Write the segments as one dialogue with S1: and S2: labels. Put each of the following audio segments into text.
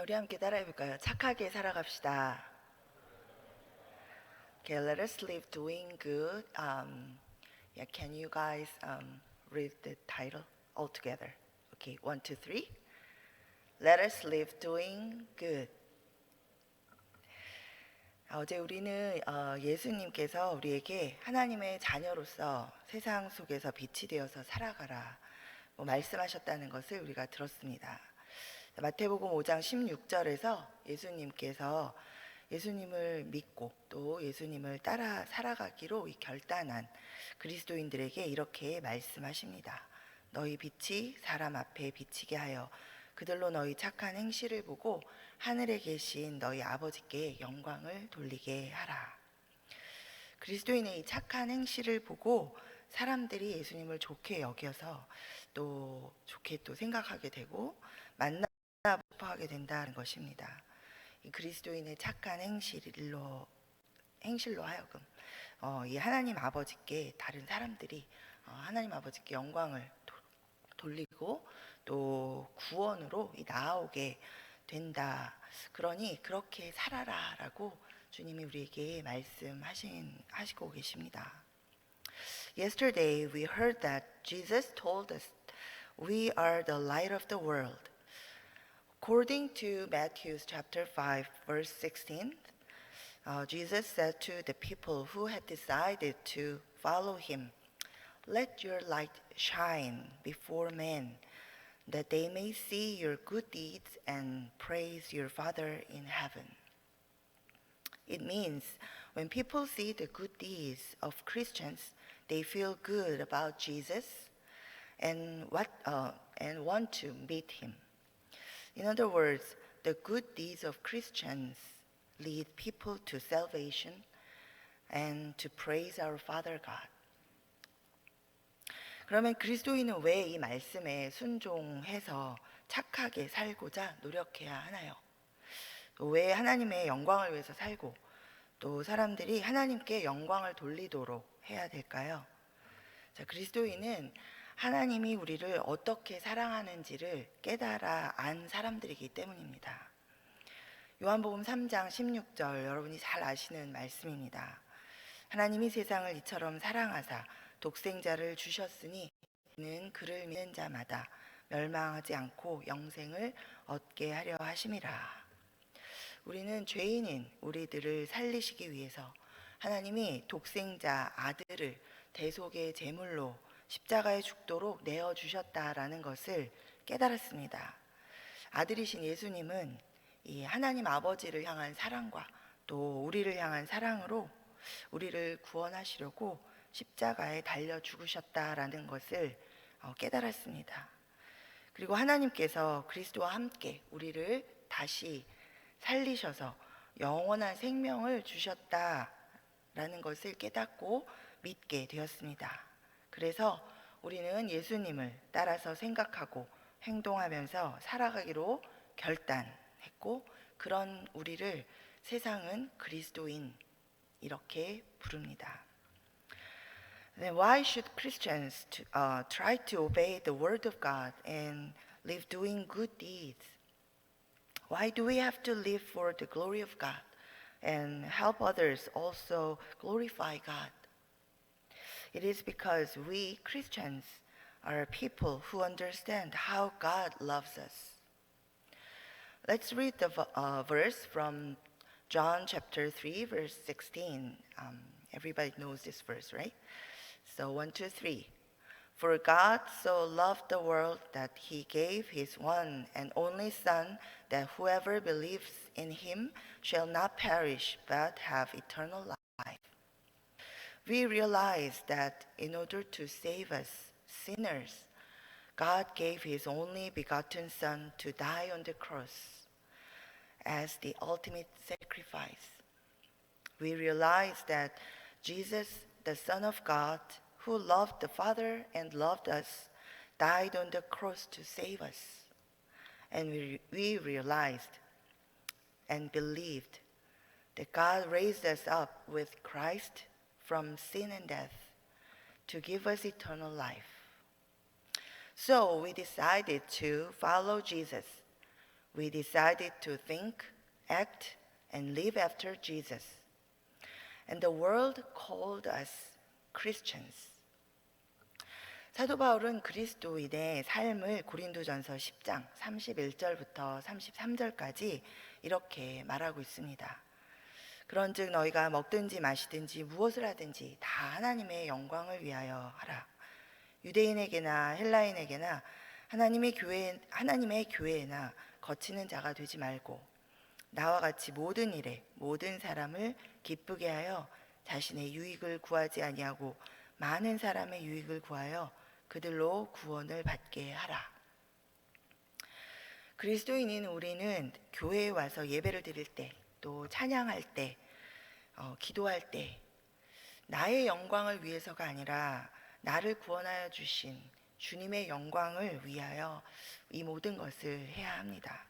S1: 우리 함께 따라해볼까요? 착하게 살아갑시다. Okay, let us live doing good. Yeah, can you guys read the title all together? Okay, 1, 2, 3. Let us live doing good. 어제 우리는 예수님께서 우리에게 하나님의 자녀로서 세상 속에서 빛이 되어서 살아가라 말씀하셨다는 것을 우리가 들었습니다. 마태복음 5장 16절에서 예수님께서 예수님을 믿고 또 예수님을 따라 살아가기로 결단한 그리스도인들에게 이렇게 말씀하십니다. 너희 빛이 사람 앞에 비치게 하여 그들로 너희 착한 행실을 보고 하늘에 계신 너희 아버지께 영광을 돌리게 하라. 그리스도인의 이 착한 행실을 보고 사람들이 예수님을 좋게 여겨서 또 좋게 또 생각하게 되고 만나 싶어하게 된다는 것입니다. 이 그리스도인의 착한 행실로 하여금 이 하나님 아버지께 다른 사람들이 하나님 아버지께 영광을 돌리고 또 구원으로 나아오게 된다. 그러니 그렇게 살아라라고 주님이 우리에게 말씀하시고 계십니다. Yesterday we heard that Jesus told us we are the light of the world. According to Matthew chapter 5 verse 16, Jesus said to the people who had decided to follow him, "Let your light shine before men, that they may see your good deeds and praise your Father in heaven." It means when people see the good deeds of Christians, they feel good about Jesus and want to meet him. In other words, the good deeds of Christians lead people to salvation and to praise our Father God. 그러면 그리스도인은 왜 이 말씀에 순종해서 착하게 살고자 노력해야 하나요? 왜 하나님의 영광을 위해서 살고 또 사람들이 하나님께 영광을 돌리도록 해야 될까요? 자, 그리스도인은 하나님이 우리를 어떻게 사랑하는지를 깨달아 안 사람들이기 때문입니다. 요한복음 3장 16절 여러분이 잘 아시는 말씀입니다. 하나님이 세상을 이처럼 사랑하사 독생자를 주셨으니 이는 그를 믿는 자마다 멸망하지 않고 영생을 얻게 하려 하심이라. 우리는 죄인인 우리들을 살리시기 위해서 하나님이 독생자 아들을 대속의 제물로 십자가에 죽도록 내어주셨다라는 것을 깨달았습니다. 아들이신 예수님은 이 하나님 아버지를 향한 사랑과 또 우리를 향한 사랑으로 우리를 구원하시려고 십자가에 달려 죽으셨다라는 것을 깨달았습니다. 그리고 하나님께서 그리스도와 함께 우리를 다시 살리셔서 영원한 생명을 주셨다라는 것을 깨닫고 믿게 되었습니다. 그래서 우리는 예수님을 따라서 생각하고 행동하면서 살아가기로 결단했고 그런 우리를 세상은 그리스도인 이렇게 부릅니다. Then why should Christians try to obey the word of God and live doing good deeds? Why do we have to live for the glory of God and help others also glorify God? It is because we Christians are people who understand how God loves us. Let's read the verse from John chapter 3, verse 16. Everybody knows this verse, right? So 1, 2, 3. For God so loved the world that he gave his one and only Son, that whoever believes in him shall not perish but have eternal life. We realize that in order to save us sinners, God gave his only begotten Son to die on the cross as the ultimate sacrifice. We realize that Jesus, the Son of God, who loved the Father and loved us, died on the cross to save us. And we realized and believed that God raised us up with Christ from sin and death to give us eternal life. So we decided to follow Jesus. we decided to think, act, and live after Jesus. And the world called us Christians. 사도 바울은 그리스도인의 삶을 고린도전서 10장 31절부터 33절까지 이렇게 말하고 있습니다. 그런즉 너희가 먹든지 마시든지 무엇을 하든지 다 하나님의 영광을 위하여 하라. 유대인에게나 헬라인에게나 하나님의 교회에나 거치는 자가 되지 말고 나와 같이 모든 일에 모든 사람을 기쁘게 하여 자신의 유익을 구하지 아니하고 많은 사람의 유익을 구하여 그들로 구원을 받게 하라. 그리스도인인 우리는 교회에 와서 예배를 드릴 때, 또 찬양할 때, 기도할 때 나의 영광을 위해서가 아니라 나를 구원하여 주신 주님의 영광을 위하여 이 모든 것을 해야 합니다.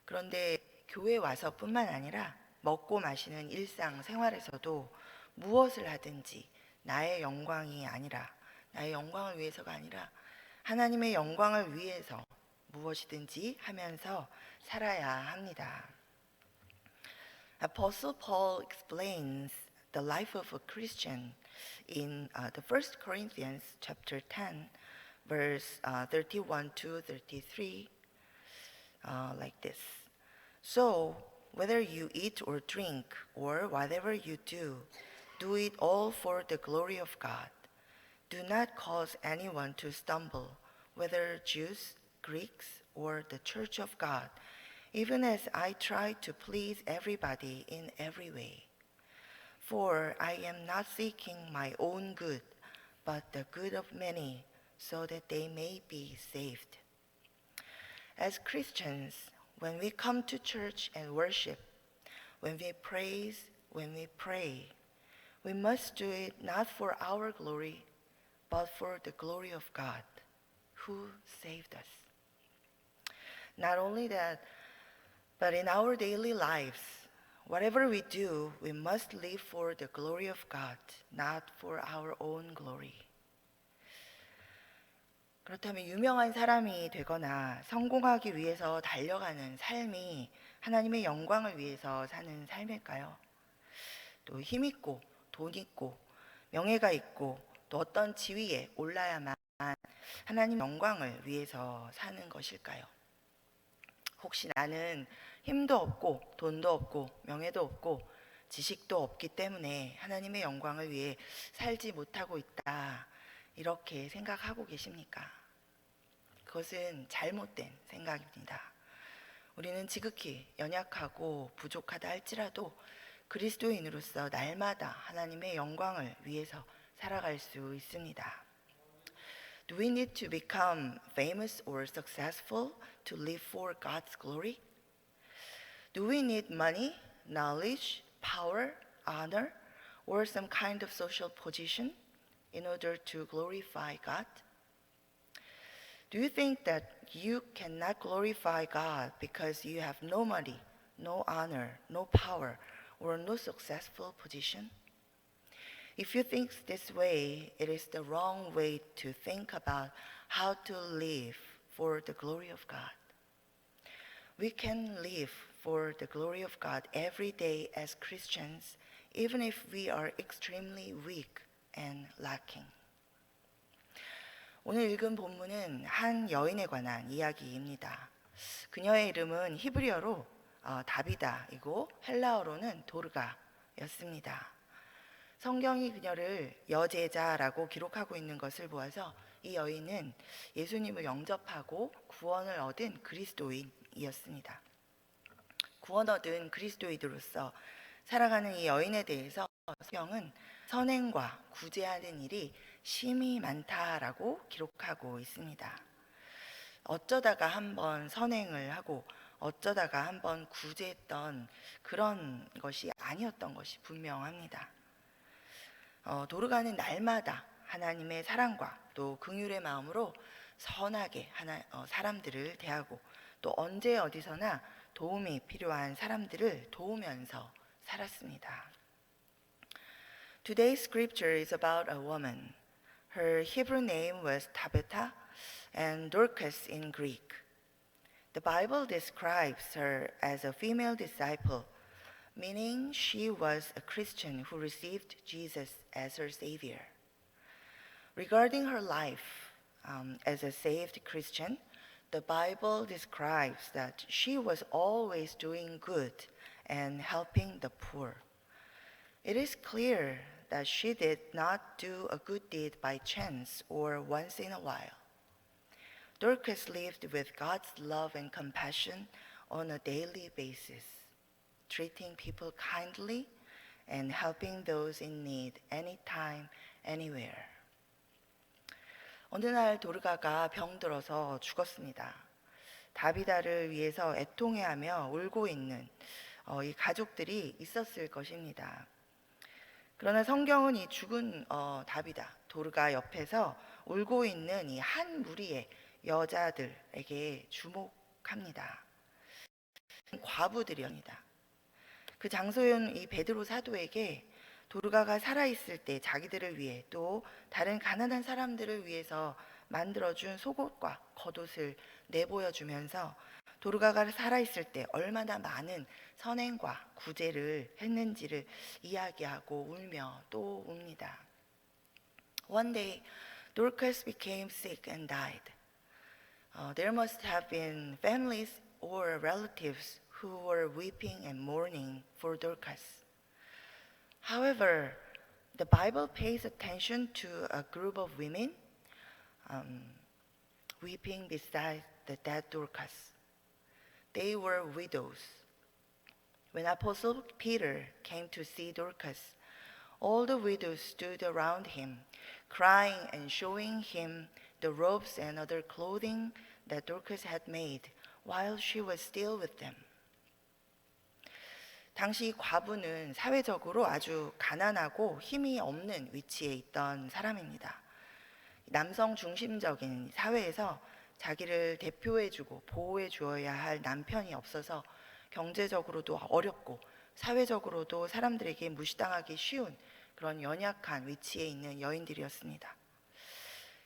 S1: 그런데 교회에 와서뿐만 아니라 먹고 마시는 일상 생활에서도 무엇을 하든지 나의 영광이 아니라, 나의 영광을 위해서가 아니라 하나님의 영광을 위해서 무엇이든지 하면서 살아야 합니다. Apostle Paul explains the life of a Christian in the 1 Corinthians chapter 10, verse 31 to 33, like this. So, whether you eat or drink or whatever you do, do it all for the glory of God. Do not cause anyone to stumble, whether Jews, Greeks, or the church of God, even as I try to please everybody in every way. For I am not seeking my own good, but the good of many, so that they may be saved. As Christians, when we come to church and worship, when we praise, when we pray, we must do it not for our glory, but for the glory of God, who saved us. Not only that, but in our daily lives, whatever we do, we must live for the glory of God, not for our own glory. 그렇다면 유명한 사람이 되거나 성공하기 위해서 달려가는 삶이 하나님의 영광을 위해서 사는 삶일까요? 또 힘 있고 돈 있고 명예가 있고 또 어떤 지위에 올라야만 하나님 영광을 위해서 사는 것일까요? 혹시 나는 힘도 없고 돈도 없고 명예도 없고 지식도 없기 때문에 하나님의 영광을 위해 살지 못하고 있다, 이렇게 생각하고 계십니까? 그것은 잘못된 생각입니다. 우리는 지극히 연약하고 부족하다 할지라도 그리스도인으로서 날마다 하나님의 영광을 위해서 살아갈 수 있습니다. Do we need to become famous or successful to live for God's glory? Do we need money, knowledge, power, honor, or some kind of social position in order to glorify God? Do you think that you cannot glorify God because you have no money, no honor, no power, or no successful position? If you think this way, it is the wrong way to think about how to live for the glory of God. We can live for the glory of God every day as Christians, even if we are extremely weak and lacking. 오늘 읽은 본문은 한 여인에 관한 이야기입니다. 그녀의 이름은 히브리어로 다비다이고 헬라어로는 도르가였습니다. 성경이 그녀를 여제자라고 기록하고 있는 것을 보아서 이 여인은 예수님을 영접하고 구원을 얻은 그리스도인이었습니다. 구원 얻은 그리스도인으로서 살아가는 이 여인에 대해서 성경은 선행과 구제하는 일이 심히 많다라고 기록하고 있습니다. 어쩌다가 한번 선행을 하고 어쩌다가 한번 구제했던 그런 것이 아니었던 것이 분명합니다. 도르가는 날마다 하나님의 사랑과 또 긍휼의 마음으로 선하게 사람들을 대하고 또 언제 어디서나 도움이 필요한 사람들을 도우면서 살았습니다. Today's scripture is about a woman. Her Hebrew name was Tabitha and Dorcas in Greek. The Bible describes her as a female disciple, meaning she was a Christian who received Jesus as her Savior. Regarding her life as a saved Christian, the Bible describes that she was always doing good and helping the poor. It is clear that she did not do a good deed by chance or once in a while. Dorcas lived with God's love and compassion on a daily basis, treating people kindly and helping those in need anytime, anywhere. 어느 날 도르가가 병들어서 죽었습니다. 다비다를 위해서 애통해하며 울고 있는 이 가족들이 있었을 것입니다. 그러나 성경은 이 죽은 다비다, 도르가 옆에서 울고 있는 이 한 무리의 여자들에게 주목합니다. 과부들이옵니다. 그 장소인 이 베드로 사도에게 도르가가 살아있을 때 자기들을 위해 또 다른 가난한 사람들을 위해서 만들어준 속옷과 겉옷을 내보여주면서 도르가가 살아있을 때 얼마나 많은 선행과 구제를 했는지를 이야기하고 울며 또 웁니다. One day, Dorcas became sick and died. There must have been families or relatives who were weeping and mourning for Dorcas. However, the Bible pays attention to a group of women weeping beside the dead Dorcas. They were widows. When Apostle Peter came to see Dorcas, all the widows stood around him, crying and showing him the robes and other clothing that Dorcas had made while she was still with them. 당시 과부는 사회적으로 아주 가난하고 힘이 없는 위치에 있던 사람입니다. 남성 중심적인 사회에서 자기를 대표해주고 보호해주어야 할 남편이 없어서 경제적으로도 어렵고 사회적으로도 사람들에게 무시당하기 쉬운 그런 연약한 위치에 있는 여인들이었습니다.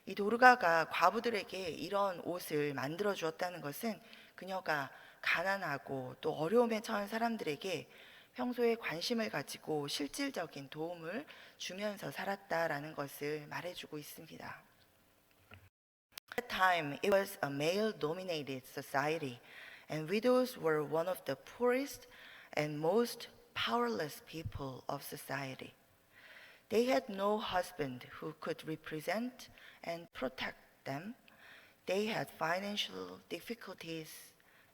S1: 이 도르가가 과부들에게 이런 옷을 만들어 주었다는 것은 그녀가 가난하고 또 어려움에 처한 사람들에게 평소에 관심을 가지고 실질적인 도움을 주면서 살았다라는 것을 말해주고 있습니다. At that time, it was a male-dominated society, and widows were one of the poorest and most powerless people of society. They had no husband who could represent and protect them. They had financial difficulties,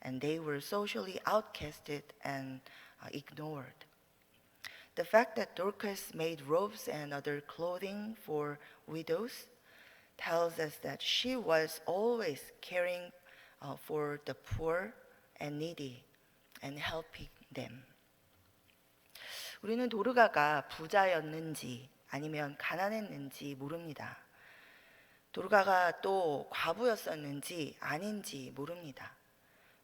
S1: and they were socially outcasted and ignored. The fact that Dorcas made robes and other clothing for widows tells us that she was always caring for the poor and needy and helping them. 우리는 도르가가 부자였는지 아니면 가난했는지 모릅니다. 도르가가 또 과부였었는지 아닌지 모릅니다.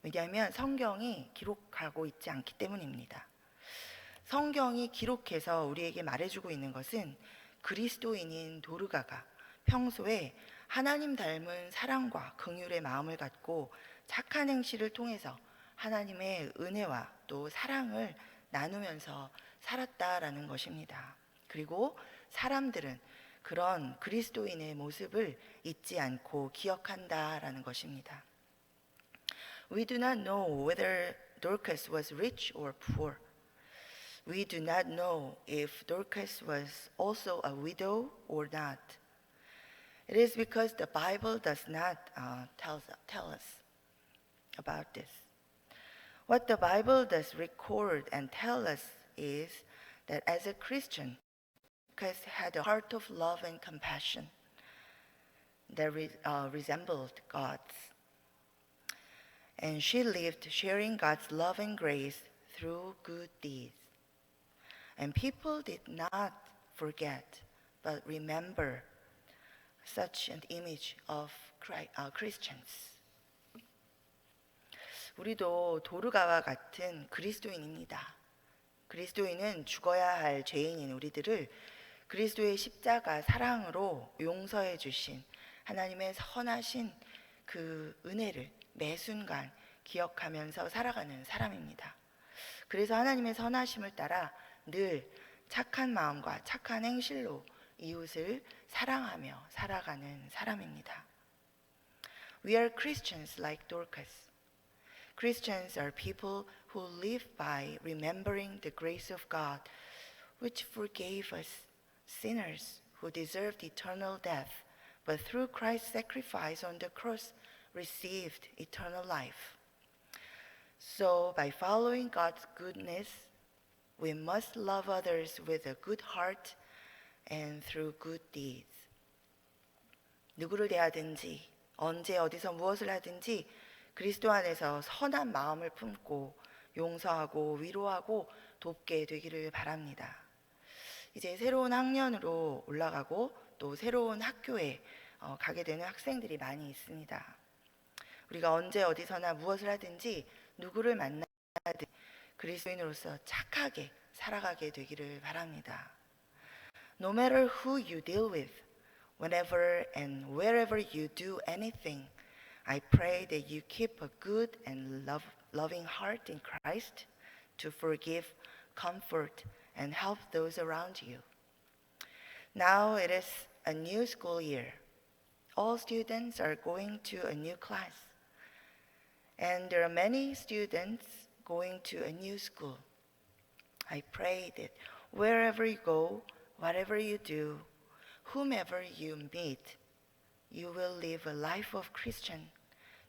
S1: 왜냐하면 성경이 기록하고 있지 않기 때문입니다. 성경이 기록해서 우리에게 말해주고 있는 것은 그리스도인인 도르가가 평소에 하나님 닮은 사랑과 긍휼의 마음을 갖고 착한 행실을 통해서 하나님의 은혜와 또 사랑을 나누면서 살았다라는 것입니다. 그리고 사람들은 그런 그리스도인의 모습을 잊지 않고 기억한다라는 것입니다. We do not know whether Dorcas was rich or poor. We do not know if Dorcas was also a widow or not. It is because the Bible does not tell us about this. What the Bible does record and tell us is that as a Christian, Dorcas had a heart of love and compassion that resembled God's. And she lived sharing God's love and grace through good deeds. And people did not forget, but remember such an image of Christians. 우리도 도르가와 같은 그리스도인입니다. 그리스도인은 죽어야 할 죄인인 우리들을 그리스도의 십자가 사랑으로 용서해 주신 하나님의 선하신 그 은혜를 매 순간 기억하면서 살아가는 사람입니다. 그래서 하나님의 선하심을 따라 늘 착한 마음과 착한 행실로 이웃을 사랑하며 살아가는 사람입니다. We are Christians like Dorcas. Christians are people who live by remembering the grace of God, which forgave us sinners who deserved eternal death, but through Christ's sacrifice on the cross received eternal life. So by following God's goodness, we must love others with a good heart and through good deeds. 누구를 대하든지 언제 어디서 무엇을 하든지 그리스도 안에서 선한 마음을 품고 용서하고 위로하고 돕게 되기를 바랍니다. 이제 새로운 학년으로 올라가고 또 새로운 학교에 가게 되는 학생들이 많이 있습니다. 우리가 언제 어디서나 무엇을 하든지 누구를 만나든 그리스도인으로서 착하게 살아가게 되기를 바랍니다. No matter who you deal with, whenever and wherever you do anything, I pray that you keep a good and loving heart in Christ to forgive, comfort, and help those around you. Now it is a new school year. All students are going to a new class. And there are many students going to a new school. I pray that wherever you go, whatever you do, whomever you meet, you will live a life of Christian,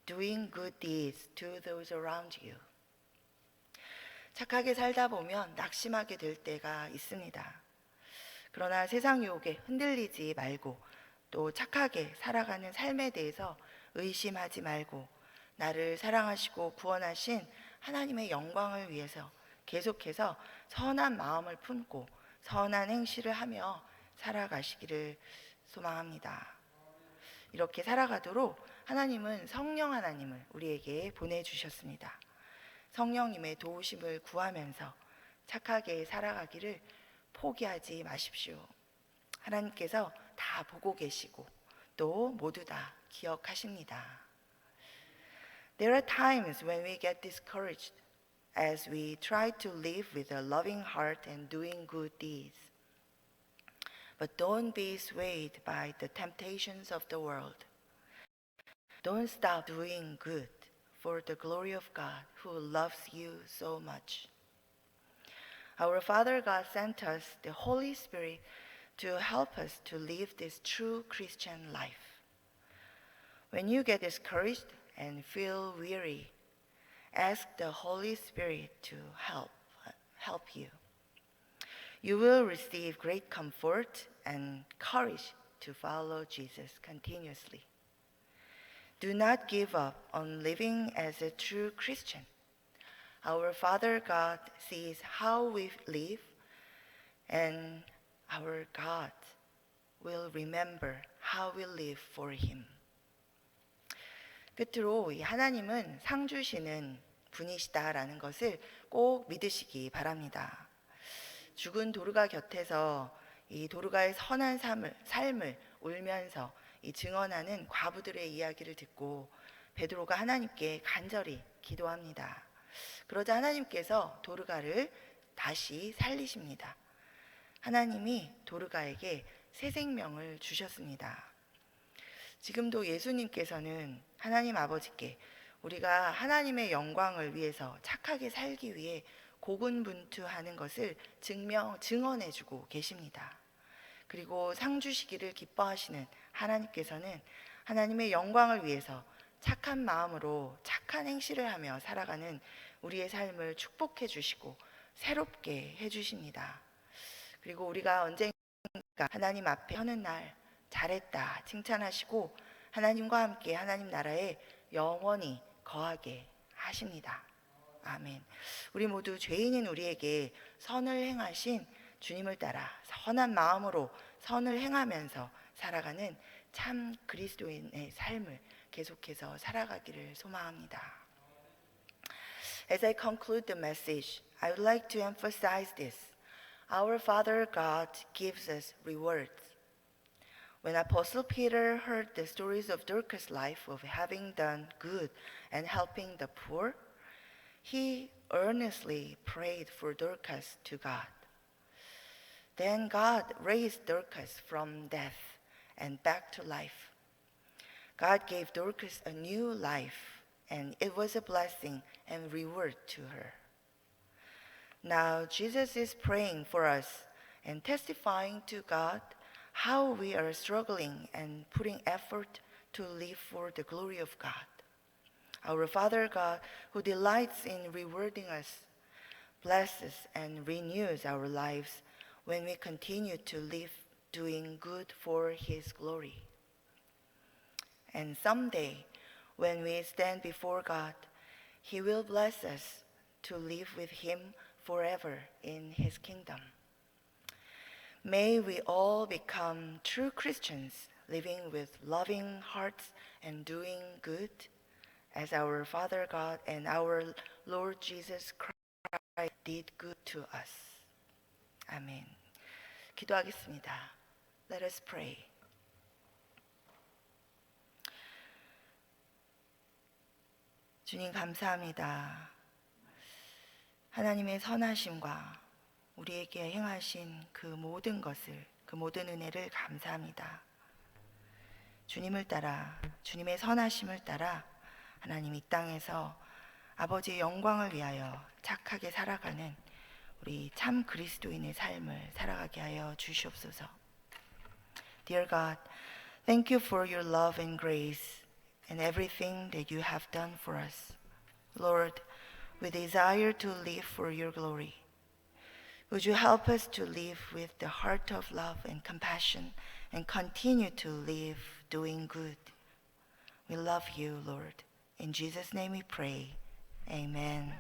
S1: doing good deeds to those around you. 착하게 살다 보면 낙심하게 될 때가 있습니다. 그러나 세상 유혹에 흔들리지 말고 또 착하게 살아가는 삶에 대해서 의심하지 말고 나를 사랑하시고 구원하신 하나님의 영광을 위해서 계속해서 선한 마음을 품고 선한 행실을 하며 살아가시기를 소망합니다. 이렇게 살아가도록 하나님은 성령 하나님을 우리에게 보내주셨습니다. 성령님의 도우심을 구하면서 착하게 살아가기를 포기하지 마십시오. 하나님께서 다 보고 계시고 또 모두 다 기억하십니다. There are times when we get discouraged as we try to live with a loving heart and doing good deeds. But don't be swayed by the temptations of the world. Don't stop doing good for the glory of God who loves you so much. Our Father God sent us the Holy Spirit to help us to live this true Christian life. When you get discouraged and feel weary, ask the Holy Spirit to help you. You will receive great comfort and courage to follow Jesus continuously. Do not give up on living as a true Christian. Our Father God sees how we live, and our God will remember how we live for Him. 끝으로 이 하나님은 상 주시는 분이시다라는 것을 꼭 믿으시기 바랍니다. 죽은 도르가 곁에서 이 도르가의 선한 삶을 울면서 이 증언하는 과부들의 이야기를 듣고 베드로가 하나님께 간절히 기도합니다. 그러자 하나님께서 도르가를 다시 살리십니다. 하나님이 도르가에게 새 생명을 주셨습니다. 지금도 예수님께서는 하나님 아버지께 우리가 하나님의 영광을 위해서 착하게 살기 위해 고군분투하는 것을 증언해주고 계십니다. 그리고 상 주시기를 기뻐하시는 하나님께서는 하나님의 영광을 위해서 착한 마음으로 착한 행실을 하며 살아가는 우리의 삶을 축복해 주시고 새롭게 해 주십니다. 그리고 우리가 언젠가 하나님 앞에 서는 날 잘했다 칭찬하시고 하나님과 함께 하나님 나라에 영원히 거하게 하십니다. 아멘. 우리 모두 죄인인 우리에게 선을 행하신 주님을 따라 선한 마음으로 선을 행하면서 살아가는 참 그리스도인의 삶을 계속해서 살아가기를 소망합니다. As I conclude the message, I would like to emphasize this. Our Father God gives us rewards. When Apostle Peter heard the stories of Dorcas' life of having done good and helping the poor, he earnestly prayed for Dorcas to God. Then God raised Dorcas from death and back to life. God gave Dorcas a new life, and it was a blessing and reward to her. Now Jesus is praying for us and testifying to God how we are struggling and putting effort to live for the glory of God. Our Father God, who delights in rewarding us, blesses and renews our lives when we continue to live doing good for His glory. And someday, when we stand before God, He will bless us to live with Him forever in His kingdom. May we all become true Christians, living with loving hearts and doing good, as our Father God and our Lord Jesus Christ did good to us. Amen. 기도하겠습니다. Let us pray. 주님 감사합니다. 하나님의 선하심과 우리에게 행하신 그 모든 것을, 그 모든 은혜를 감사합니다. 주님을 따라, 주님의 선하심을 따라 하나님 이 땅에서 아버지의 영광을 위하여 착하게 살아가는 우리 참 그리스도인의 삶을 살아가게 하여 주시옵소서. Dear God, thank you for your love and grace and everything that you have done for us. Lord, we desire to live for your glory. Would you help us to live with the heart of love and compassion and continue to live doing good? We love you, Lord. In Jesus' name we pray. Amen.